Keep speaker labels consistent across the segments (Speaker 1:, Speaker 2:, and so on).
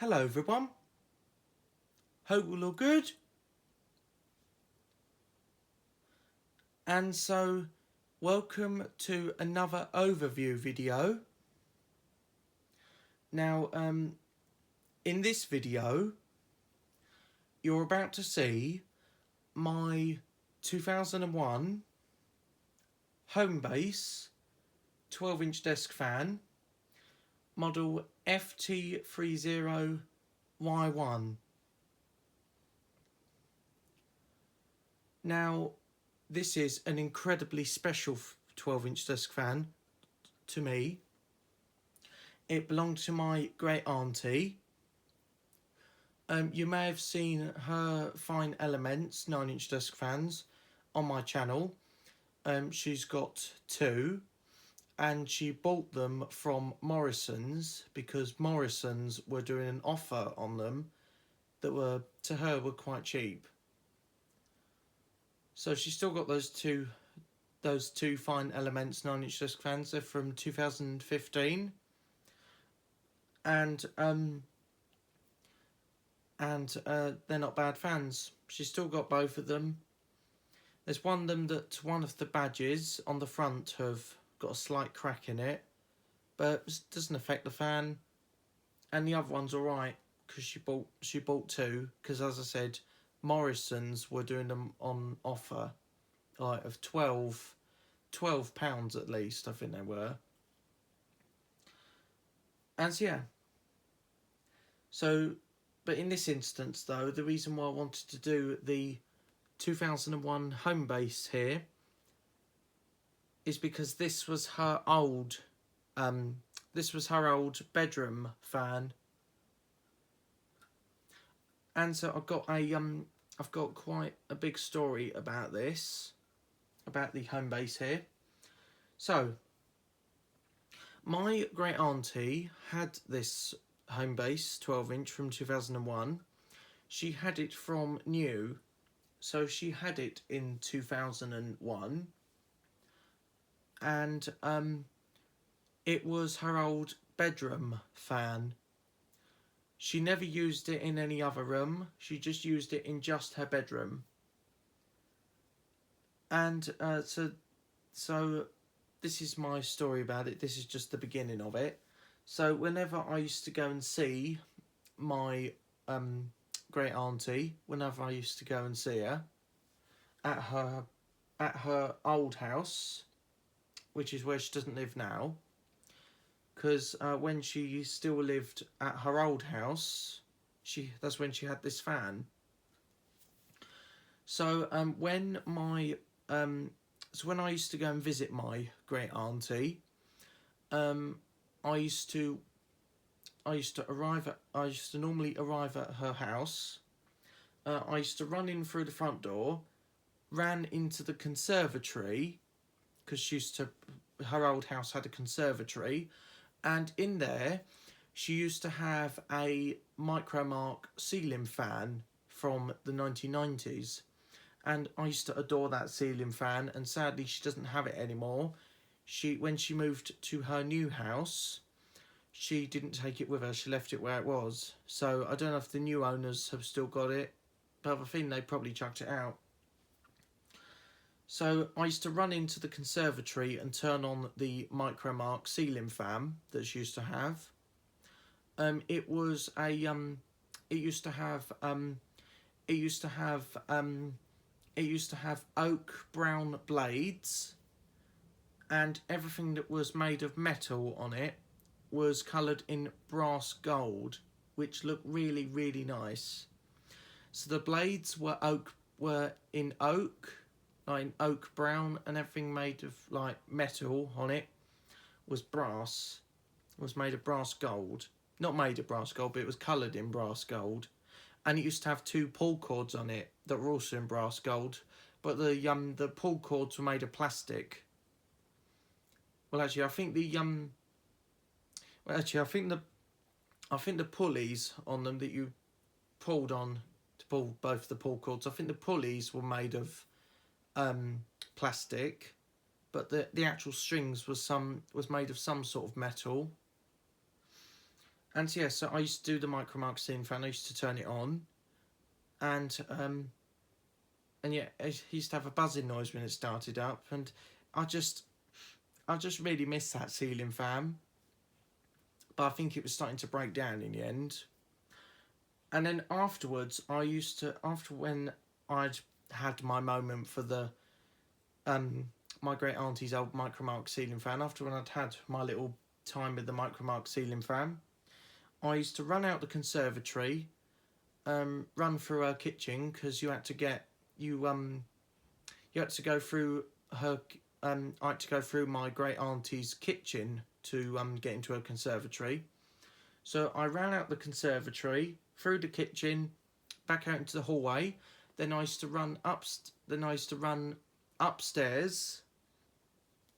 Speaker 1: Hello everyone, hope we're all good. And so, welcome to another overview video. Now, in this video, you're about to see my 2001 Homebase 12-inch desk fan, model FT30 Y1. Now, this is an incredibly special 12-inch desk fan to me. It belonged to my great auntie. You may have seen her Fine Elements 9-inch desk fans on my channel. She's got two, and she bought them from Morrison's because Morrison's were doing an offer on them that were, to her, were quite cheap. So she's still got those two Fine Elements 9-inch desk fans. They're from 2015, and they're not bad fans. She's still got both of them. There's one of them that one of the badges on the front have got a slight crack in it, but it doesn't affect the fan. And the other one's all right because she bought two because, as I said, Morrison's were doing them on offer, like of £12 at least, I think they were. And so, yeah. So, but in this instance though, the reason why I wanted to do the 2001 Homebase here is because this was her old bedroom fan. And so I've got quite a big story about this, about the Homebase here. So, my great auntie had this Homebase 12-inch from 2001. She had it from new, so she had it in 2001, and it was her old bedroom fan. She never used it in any other room. She just used it in just her bedroom. And so this is my story about it. This is just the beginning of it. So whenever I used to go and see my great auntie, whenever I used to go and see her at her old house, which is where she doesn't live now, because when she still lived at her old house, that's when she had this fan. So when I used to go and visit my great auntie, I used to normally arrive at her house. I used to run in through the front door, ran into the conservatory, because her old house had a conservatory, and in there she used to have a Micromark ceiling fan from the 1990s, and I used to adore that ceiling fan, and sadly she doesn't have it anymore. When she moved to her new house, she didn't take it with her. She left it where it was. So I don't know if the new owners have still got it, but I think they probably chucked it out. So I used to run into the conservatory and turn on the Micromark ceiling fan that she used to have. It used to have oak brown blades, and everything that was made of metal on it was coloured in brass gold, which looked really, really nice. So the blades were in oak, like in oak brown, and everything made of like metal on it was brass. It was made of brass gold. Not made of brass gold, but it was coloured in brass gold. And it used to have two pull cords on it that were also in brass gold, but the pull cords were made of plastic. Well, actually, I think the pulleys on them that you pulled on to pull both the pull cords, I think the pulleys were made of plastic, but the actual strings was made of some sort of metal. And yeah, so I used to do the micro ceiling fan. I used to turn it on, and yeah, it used to have a buzzing noise when it started up, and I just really missed that ceiling fan. But I think it was starting to break down in the end. And then afterwards, I used to, after when I'd had my moment for the my great auntie's old micromark ceiling fan, after when I'd had my little time with the micromark ceiling fan, I used to run out the conservatory, run through her kitchen, because you had to get you had to go through her. I had to go through my great auntie's kitchen to get into her conservatory. So I ran out the conservatory, through the kitchen, back out into the hallway. Then I used to run up. Then I used to run upstairs.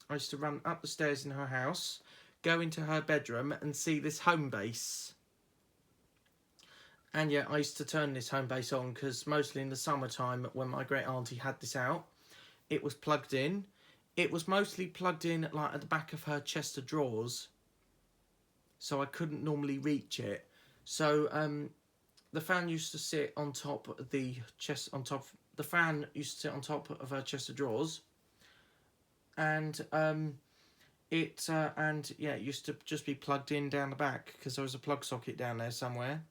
Speaker 1: I used to run up the stairs in her house, go into her bedroom, and see this Homebase. And yeah, I used to turn this Homebase on because mostly in the summertime when my great auntie had this out, it was plugged in. It was mostly plugged in like at the back of her chest of drawers, so I couldn't normally reach it. So the fan used to sit on top of the chest. The fan used to sit on top of her chest of drawers, and it used to just be plugged in down the back because there was a plug socket down there somewhere.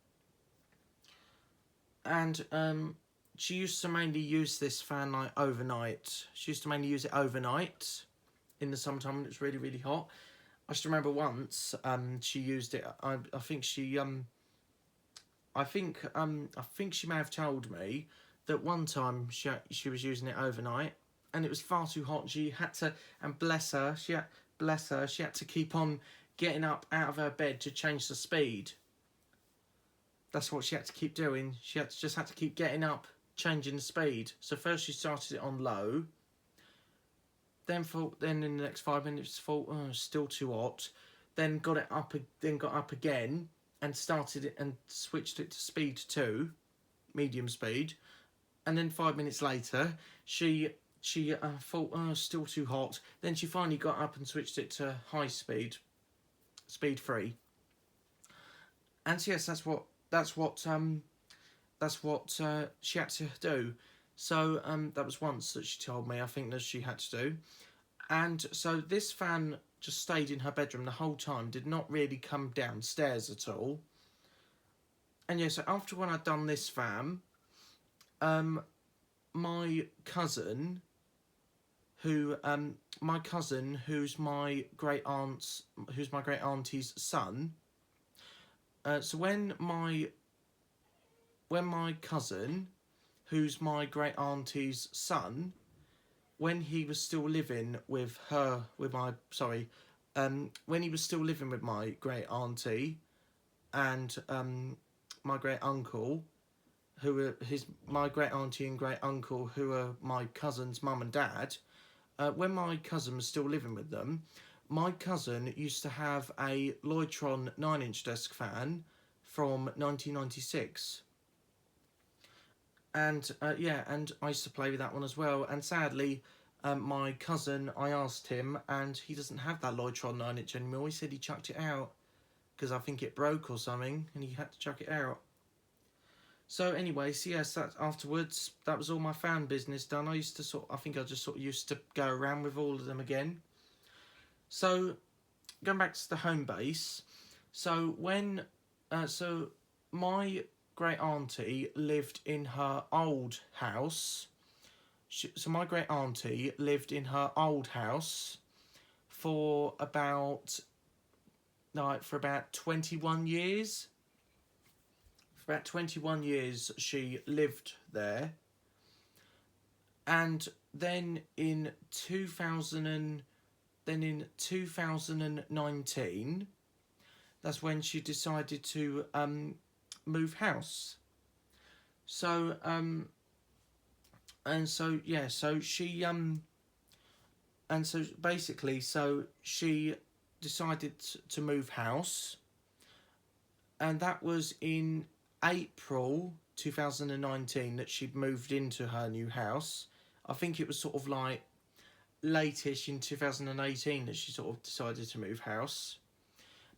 Speaker 1: And she used to mainly use this fan like overnight. She used to mainly use it overnight in the summertime when it was really, really hot. I just remember once she used it. I think she may have told me that one time she was using it overnight and it was far too hot. She had to, and bless her, she had to keep on getting up out of her bed to change the speed. That's what she had to keep doing. She had to keep getting up, changing the speed. So first she started it on low. Then in the next 5 minutes thought, oh, still too hot. Then got up again and started it and switched it to speed 2, medium speed. And then 5 minutes later, she thought, oh, still too hot. Then she finally got up and switched it to high speed, speed 3. And so yes, that's what she had to do. So that was once that she told me, I think, that she had to do. And so this fan just stayed in her bedroom the whole time, did not really come downstairs at all. And yeah, so after when I'd done this fan, my cousin, who's my great auntie's son. So when my cousin, who's my great auntie's son, when he was still living with when he was still living with my great auntie and my great uncle, who were my great auntie and great uncle, who are my cousin's mum and dad, when my cousin was still living with them, my cousin used to have a Lloydtron 9-inch desk fan from 1996. And and I used to play with that one as well. And sadly, my cousin, I asked him, and he doesn't have that Lloydtron 9-inch anymore. He said he chucked it out because I think it broke or something, and he had to chuck it out. So anyway, so yes, afterwards, that was all my fan business done. I used to I used to go around with all of them again. So going back to the Homebase, so when my great auntie lived in her old house. So my great auntie lived in her old house for about 21 years. For about 21 years she lived there. And then in 2019, that's when she decided to move house. So she decided to move house, and that was in April 2019 that she'd moved into her new house. I think it was sort of like late-ish in 2018 that she sort of decided to move house.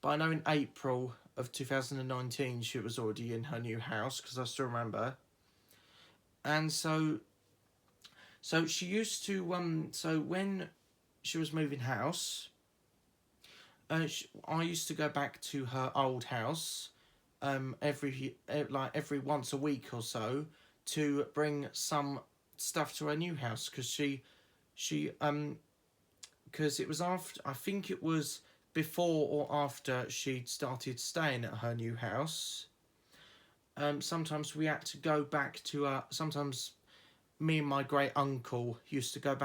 Speaker 1: But I know in April of 2019, she was already in her new house, because I still remember. And so she used to so when she was moving house, I used to go back to her old house, every once a week or so, to bring some stuff to her new house, because because it was after, I think it was before or after she'd started staying at her new house. Sometimes we had to go back to sometimes me and my great uncle used to pop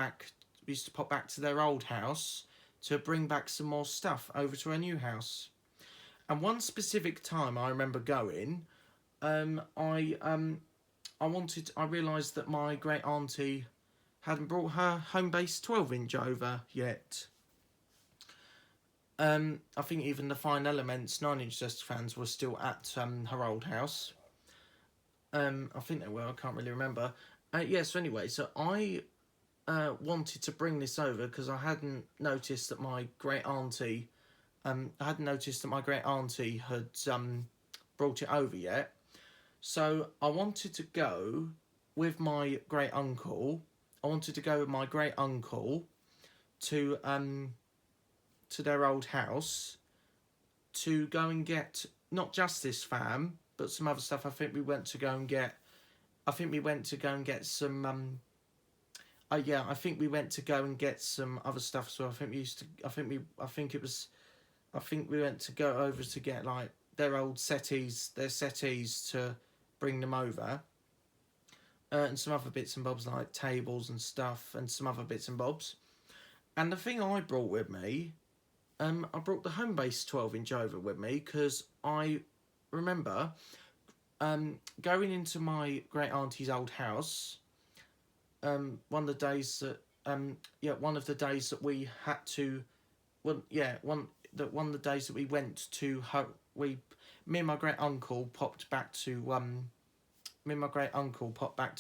Speaker 1: back to their old house to bring back some more stuff over to her new house. And one specific time I remember going, I realised that my great auntie hadn't brought her Homebase 12-inch over yet. I think even the Fine Elements 9-inch desk fans were still at her old house. I think they were, I can't really remember. So anyway, so I wanted to bring this over because I hadn't noticed that my great auntie had brought it over yet. So I wanted to go with my great uncle. To their old house to go and get not just this fan but some other stuff. I think we went to go and get some I think we went to go and get some other stuff. So I think we went to go over to get like their settees to bring them over, and some other bits and bobs like tables and stuff and some other bits and bobs. And the thing I brought with me, I brought the Homebase 12-inch over with me because I remember going into my great auntie's old house. One of the days that we had to, one of the days that we went to her, me and my great uncle popped back to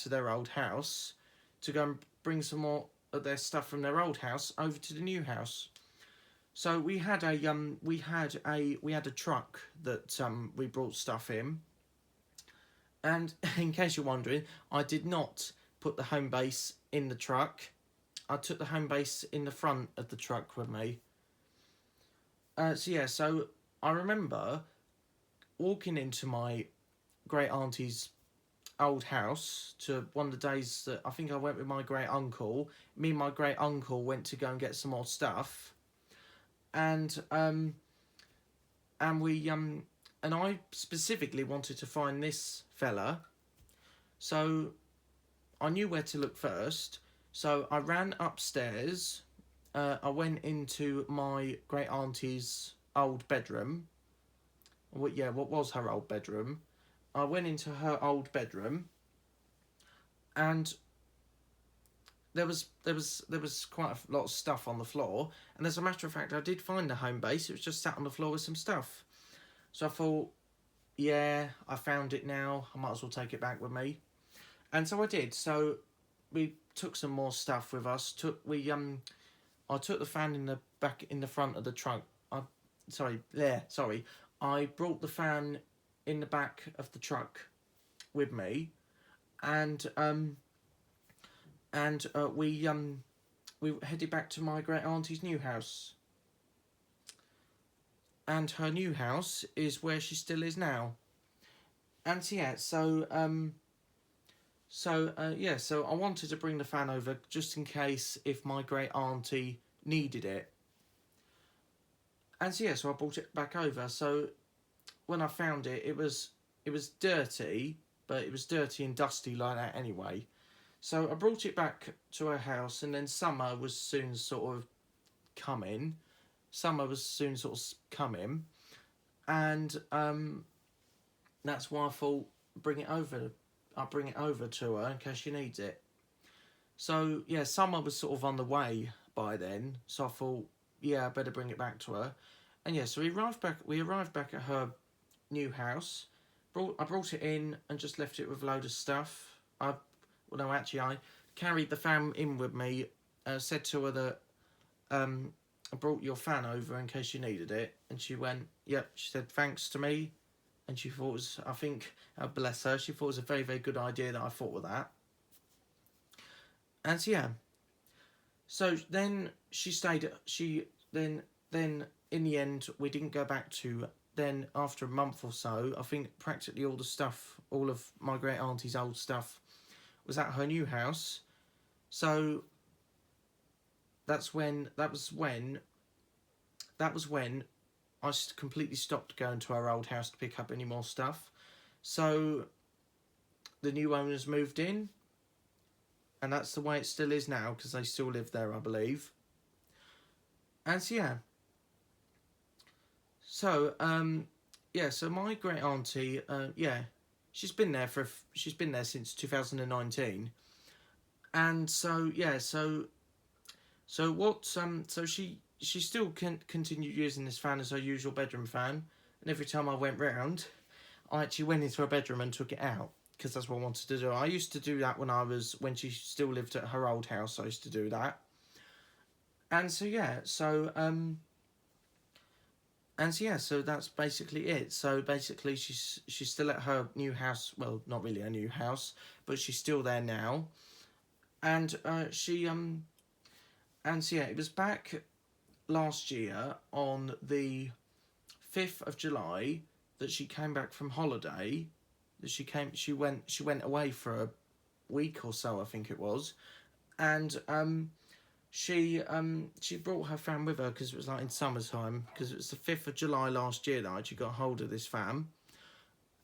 Speaker 1: their old house to go and bring some more of their stuff from their old house over to the new house. So we had a truck that we brought stuff in, and in case you're wondering, I did not put the Homebase in the truck. I took the Homebase in the front of the truck with me. So I remember walking into my great auntie's old house to one of the days that I think I went with my great uncle. Me and my great uncle went to go and get some more stuff, and I specifically wanted to find this fella, so I knew where to look first. So I ran upstairs. I went into my great auntie's old bedroom. What was her old bedroom? I went into her old bedroom, and there was quite a lot of stuff on the floor. And as a matter of fact, I did find the Homebase. It was just sat on the floor with some stuff. So I thought, yeah, I found it now. I might as well take it back with me. And so I did. So we took some more stuff with us. I took the fan in the front of the trunk. I brought the fan in the back of the truck with me, and we headed back to my great auntie's new house. And her new house is where she still is now. And so I wanted to bring the fan over just in case if my great auntie needed it. And so I brought it back over. So when I found it, it was dirty, but it was dirty and dusty like that anyway. So I brought it back to her house, and then summer was soon sort of coming. And that's why I thought I'll bring it over to her in case she needs it. So yeah, summer was sort of on the way by then, so I thought, yeah, I better bring it back to her. And yeah, so we arrived back at her new house. I brought it in and just left it with a load of stuff. I carried the fan in with me. Said to her that I brought your fan over in case you needed it. And she went, yep. She said thanks to me. And she thought it was, I think, bless her, she thought it was a very, very good idea that I thought of that. And so, yeah. So then she stayed, then in the end, we didn't go back to, then after a month or so, I think practically all the stuff, all of my great auntie's old stuff was at her new house. So that was when I completely stopped going to our old house to pick up any more stuff. So the new owners moved in, and that's the way it still is now, because they still live there, I believe. And so, yeah. So, so my great auntie, she's been there since 2019. And so, yeah, so she still continued using this fan as her usual bedroom fan. And every time I went round, I actually went into her bedroom and took it out, because that's what I wanted to do. I used to do that when she still lived at her old house. I used to do that. And so, yeah, so that's basically it. So basically, she's still at her new house. Well, not really her new house, but she's still there now. And it was back last year on the 5th of July that she came back from holiday. She went away for a week or so, I think it was, and she brought her fan with her, because it was like in summertime, because it was the 5th of July last year that I actually got hold of this fan.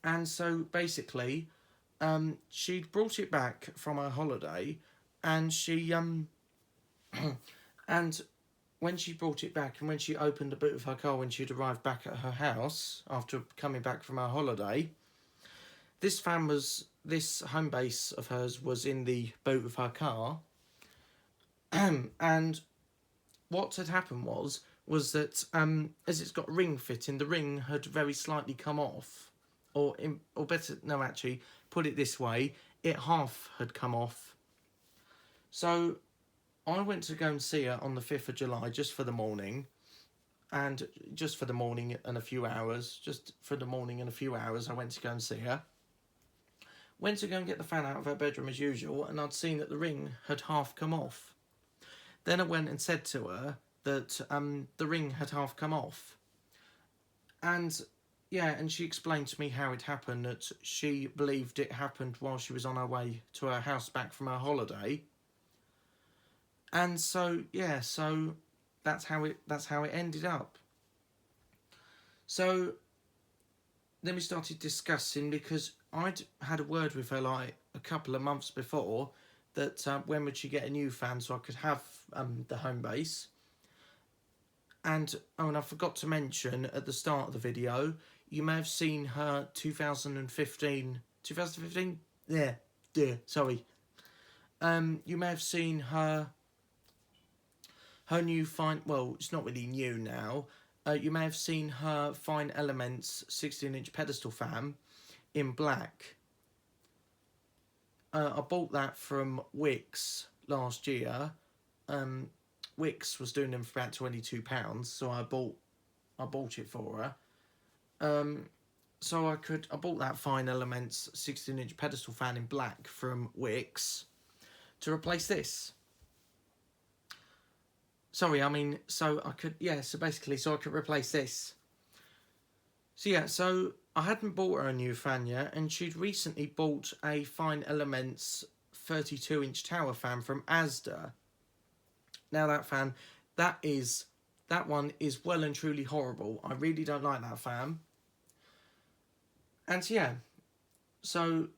Speaker 1: And so basically, she'd brought it back from her holiday, and she and when she brought it back, and when she opened the boot of her car when she'd arrived back at her house after coming back from her holiday, this Homebase of hers was in the boot of her car. And what had happened was that as it's got a ring fitting, the ring had very slightly come off, or better, no, actually, put it this way, it half had come off. So I went to go and see her on the 5th of July just for the morning, and a few hours. Just for the morning and a few hours, I went to go and see her. Went to go and get the fan out of her bedroom as usual, and I'd seen that the ring had half come off. Then I went and said to her that the ring had half come off. And she explained to me how it happened, that she believed it happened while she was on her way to her house back from her holiday. And so that's how it ended up. So then we started discussing, because I'd had a word with her like a couple of months before, that when would she get a new fan so I could have the Homebase. And I forgot to mention at the start of the video, you may have seen her 2015. Yeah, sorry. You may have seen her new fine. Well, it's not really new now. You may have seen her Fine Elements 16-inch pedestal fan in black. I bought that from Wix last year. Wix was doing them for about £22, so I bought it for her. So I bought that Fine Elements 16-inch pedestal fan in black from Wix to replace this. Sorry, I mean, so I could replace this. So I hadn't bought her a new fan yet, and she'd recently bought a Fine Elements 32-inch tower fan from Asda. Now that one is well and truly horrible. I really don't like that fan. And so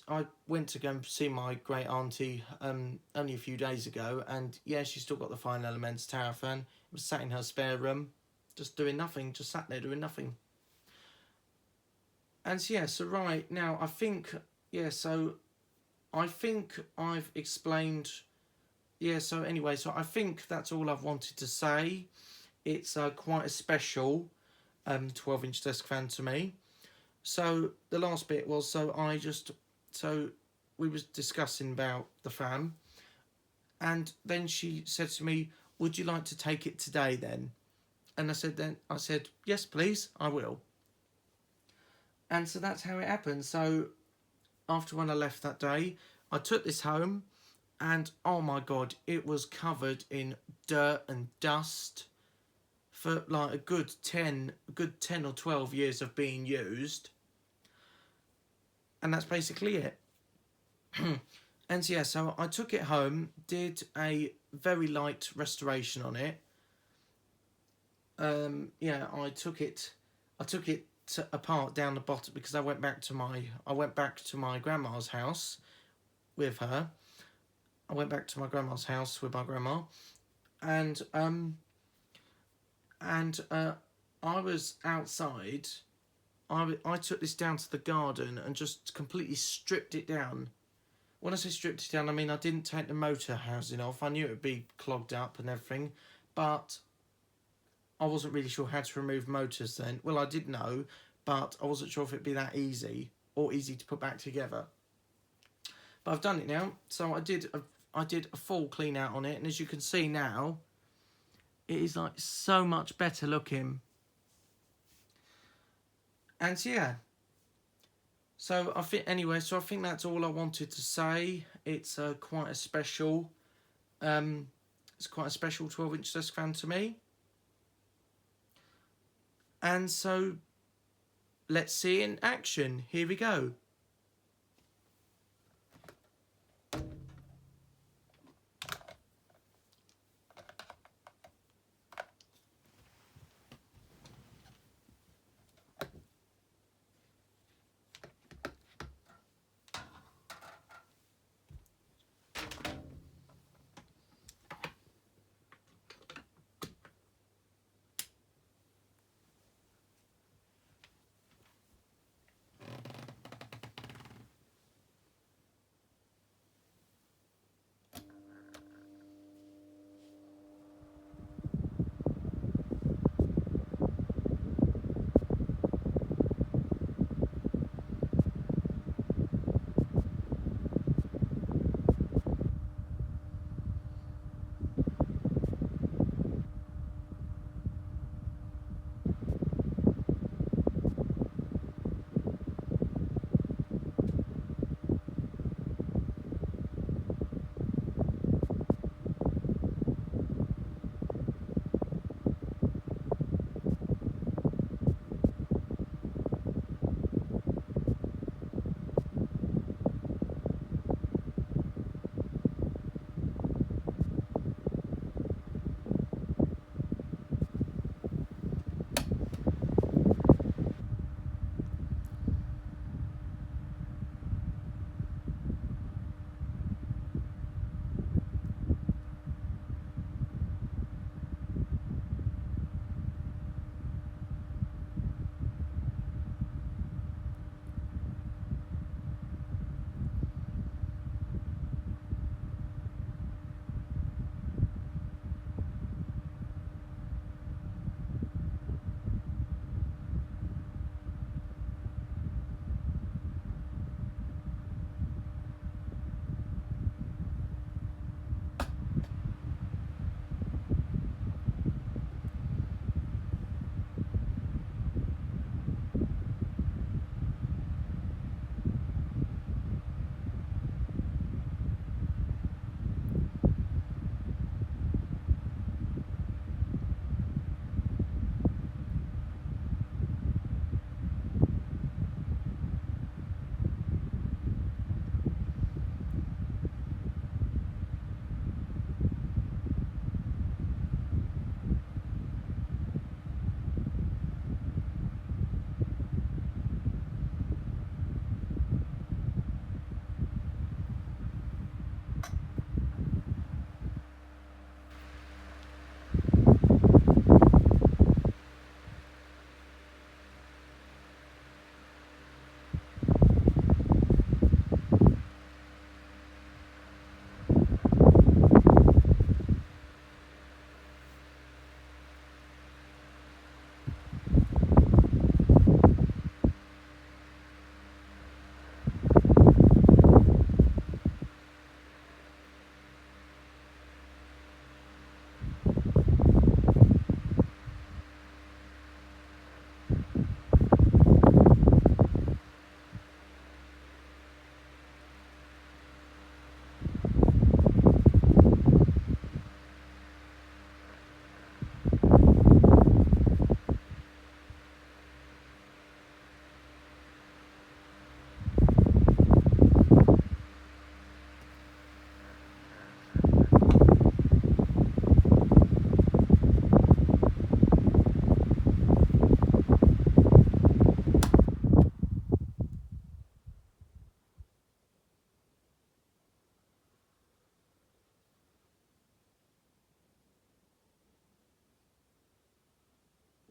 Speaker 1: I went to go and see my great auntie only a few days ago, and she's still got the Fine Elements tower fan. It was sat in her spare room, just doing nothing, just sat there doing nothing. And so right now, I think I've explained. So I think that's all I've wanted to say. It's quite a special 12-inch desk fan to me. So the last bit was, we was discussing about the fan, and then she said to me, would you like to take it today then? And I said, yes, please, I will. And so that's how it happened. So after when I left that day, I took this home, and oh my God, it was covered in dirt and dust for like a good 10 or 12 years of being used. And that's basically it. And so, yeah, so I took it home, did a very light restoration on it. Yeah, I took it apart down the bottom because I went back to my grandma's house with her. I went back to my grandma's house with my grandma, and I was outside. I took this down to the garden and just completely stripped it down. When I say stripped it down, I mean I didn't take the motor housing off. I knew it would be clogged up and everything, but I wasn't really sure how to remove motors then. Well, I did know, but I wasn't sure if it'd be that easy or easy to put back together. But I've done it now, so I did a full clean out on it, and as you can see now, it is like so much better looking. And yeah, so I think that's all I wanted to say. It's quite a special 12-inch desk fan to me. And so let's see in action. Here we go.